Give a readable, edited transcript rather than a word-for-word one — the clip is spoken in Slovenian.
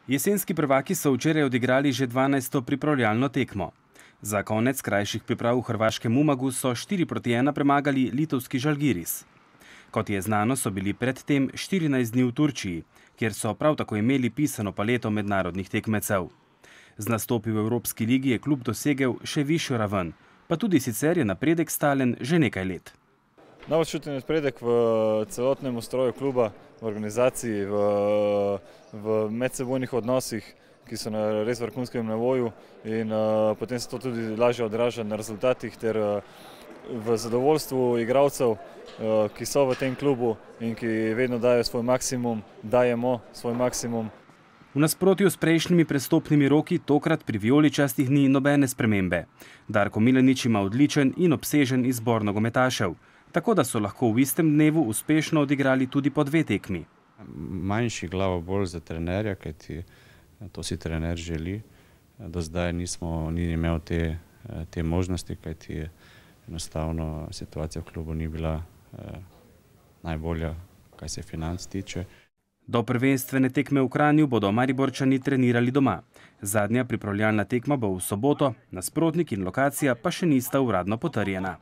Jesenski prvaki so včeraj odigrali že 12. pripravljalno tekmo. Za konec krajših priprav v hrvaškem Umagu so 4-1 premagali litovski Žalgiris. Kot je znano, so bili predtem 14 dni v Turčiji, kjer so prav tako imeli pisano paleto mednarodnih tekmecev. Z nastopi v Evropski ligi je klub dosegel še višjo raven, pa tudi sicer je napredek stalen že nekaj let. Najbolj čutim napredek v celotnem ustroju kluba, v organizaciji, v medsebojnih odnosih, ki so na res vrhunskem nivoju, in potem se to tudi lažje odraža na rezultatih ter v zadovoljstvu igralcev, ki so v tem klubu in ki vedno dajo svoj maksimum, dajemo svoj maksimum. V nasprotju s prejšnjimi prestopnimi roki tokrat pri vijoličastih ni nobene spremembe. Darko Milanič ima odličen in obsežen izbor nogometašev, tako da so lahko v istem dnevu uspešno odigrali tudi po 2 tekmi. Manjši glavobol za trenerja, kajti to si trener želi. Do zdaj ni imel te možnosti, kajti enostavno situacija v klubu ni bila najbolja, kaj se financ tiče. Do prvenstvene tekme v Kranju bodo Mariborčani trenirali doma. Zadnja pripravljalna tekma bo v soboto, nasprotnik in lokacija pa še nista uradno potrjena.